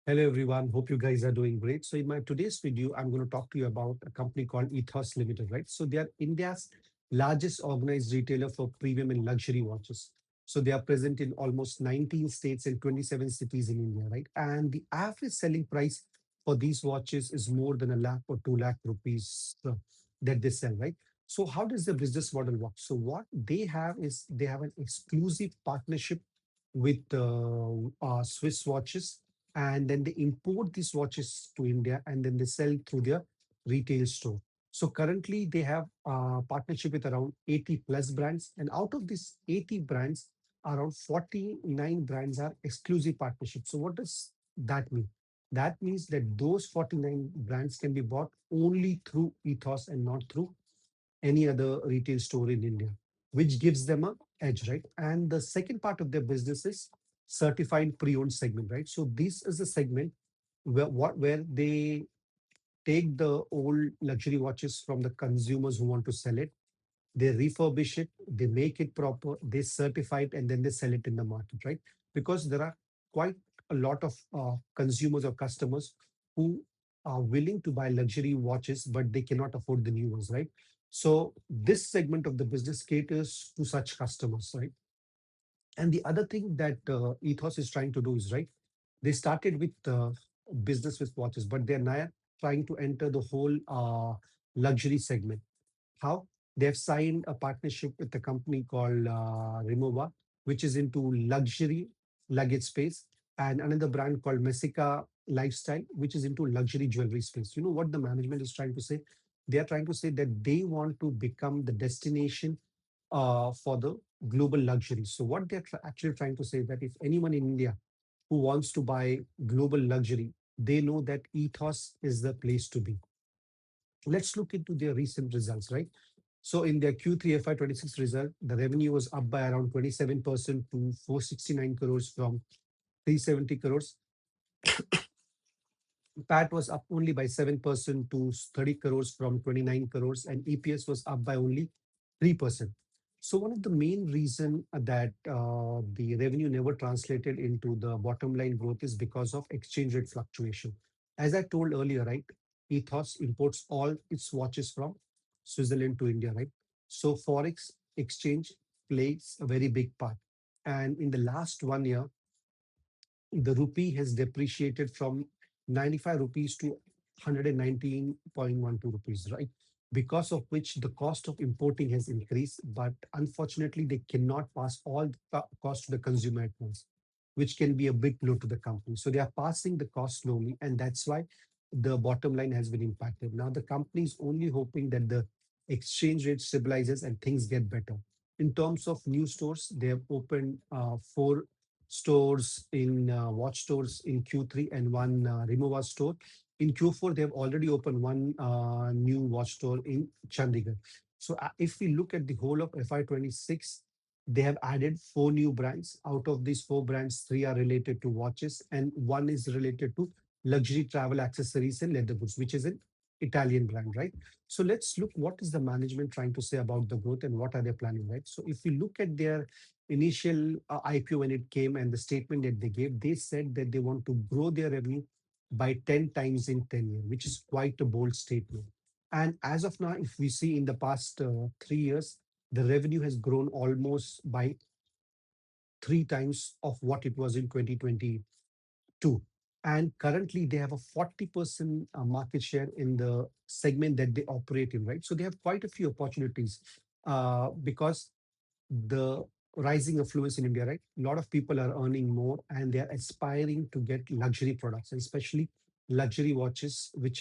Hello everyone, hope you guys are doing great. So in my today's video, I'm going to talk to you about a company called Ethos Limited, right? So they are India's largest organized retailer for premium and luxury watches. So they are present in almost 19 states and 27 cities in India, right? And the average selling price for these watches is more than a lakh or 2 lakh rupees that they sell, right? So how does the business model work? So what they have is they have an exclusive partnership with Swiss watches, and then they import these watches to India and then they sell through their retail store. So currently they have a partnership with around 80 plus brands, and out of these 80 brands, around 49 brands are exclusive partnerships. So what does that mean? That means that those 49 brands can be bought only through Ethos and not through any other retail store in India, which gives them a edge, right? And the second part of their business is certified pre-owned segment, right? So this is a segment where they take the old luxury watches from the consumers who want to sell it, they refurbish it, they make it proper, they certify it, and then they sell it in the market, right? Because there are quite a lot of consumers or customers who are willing to buy luxury watches, but they cannot afford the new ones, right? So this segment of the business caters to such customers, right? And the other thing that Ethos is trying to do is, right, they started with business with watches, but they're now trying to enter the whole luxury segment. How? They have signed a partnership with a company called Rimowa, which is into luxury luggage space, and another brand called Messika Lifestyle, which is into luxury jewelry space. You know what the management is trying to say? They are trying to say that they want to become the destination for the global luxury. So what they're actually trying to say that if anyone in India who wants to buy global luxury, they know that Ethos is the place to be. Let's look into their recent results, right? So in their Q3 FY26 result, the revenue was up by around 27% to 469 crores from 370 crores. PAT was up only by 7% to 30 crores from 29 crores, and EPS was up by only 3%. So one of the main reason that the revenue never translated into the bottom line growth is because of exchange rate fluctuation. As I told earlier, right, Ethos imports all its watches from Switzerland to India, right? So forex exchange plays a very big part. And in the last 1 year, the rupee has depreciated from 95 rupees to 119.12 rupees, right? Because of which the cost of importing has increased, but unfortunately, they cannot pass all the cost to the consumer at once, which can be a big blow to the company. So they are passing the cost slowly, and that's why the bottom line has been impacted. Now, the company is only hoping that the exchange rate stabilizes and things get better. In terms of new stores, they have opened four stores in watch stores in Q3 and one Rimowa store. In Q4, they have already opened one new watch store in Chandigarh. So if we look at the whole of FY26, they have added four new brands. Out of these four brands, three are related to watches and one is related to luxury travel accessories and leather goods, which is an Italian brand, right? So let's look what is the management trying to say about the growth and what are they planning, right? So if we look at their initial IPO when it came and the statement that they gave, they said that they want to grow their revenue by 10 times in 10 years, which is quite a bold statement. And as of now, if we see in the past 3 years, the revenue has grown almost by three times of what it was in 2022. And currently, they have a 40% market share in the segment that they operate in, right? So they have quite a few opportunities because the rising affluence in India, right? A lot of people are earning more and they're aspiring to get luxury products, and especially luxury watches, which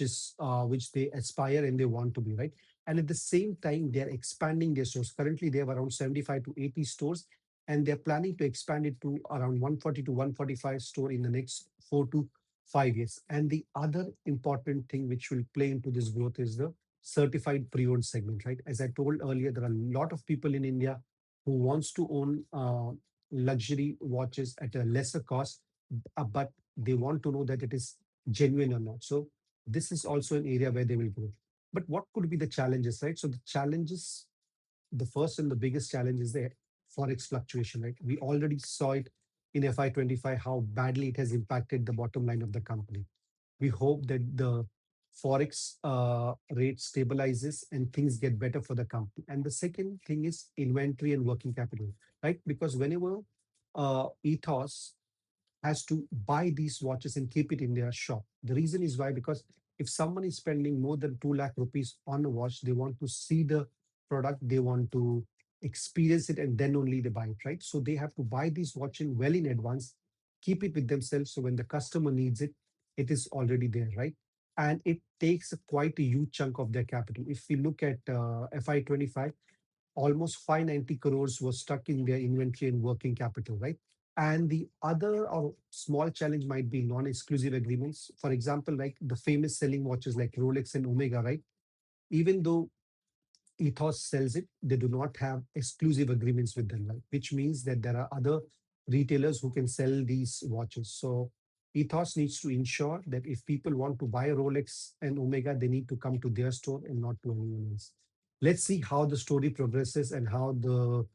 they aspire and they want to be, right? And at the same time, they're expanding their stores. Currently, they have around 75 to 80 stores, and they're planning to expand it to around 140 to 145 store in the next 4 to 5 years. And the other important thing which will play into this growth is the certified pre-owned segment, right? As I told earlier, there are a lot of people in India who wants to own luxury watches at a lesser cost, but they want to know that it is genuine or not. So this is also an area where they will grow. But what could be the challenges, right? So the challenges, the first and the biggest challenge is the forex fluctuation, right? We already saw it in FY25 how badly it has impacted the bottom line of the company. We hope that the forex rate stabilizes and things get better for the company. And the second thing is inventory and working capital, right? Because whenever Ethos has to buy these watches and keep it in their shop. The reason is why, because if someone is spending more than 2 lakh rupees on a watch, they want to see the product, they want to experience it, and then only they buy it, right? So they have to buy these watches well in advance, keep it with themselves. So when the customer needs it, it is already there, right? And it takes quite a huge chunk of their capital. If we look at FI25, almost 590 crores was stuck in their inventory and working capital, right? And the other or small challenge might be non-exclusive agreements. For example, like the famous selling watches like Rolex and Omega, right? Even though Ethos sells it, they do not have exclusive agreements with them, right? Which means that there are other retailers who can sell these watches. So Ethos needs to ensure that if people want to buy a Rolex and Omega, they need to come to their store and not to anyone else. Let's see how the story progresses and how the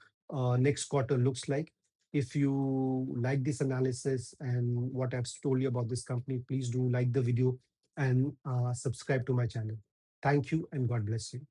next quarter looks like. If you like this analysis and what I've told you about this company, please do like the video and subscribe to my channel. Thank you and God bless you.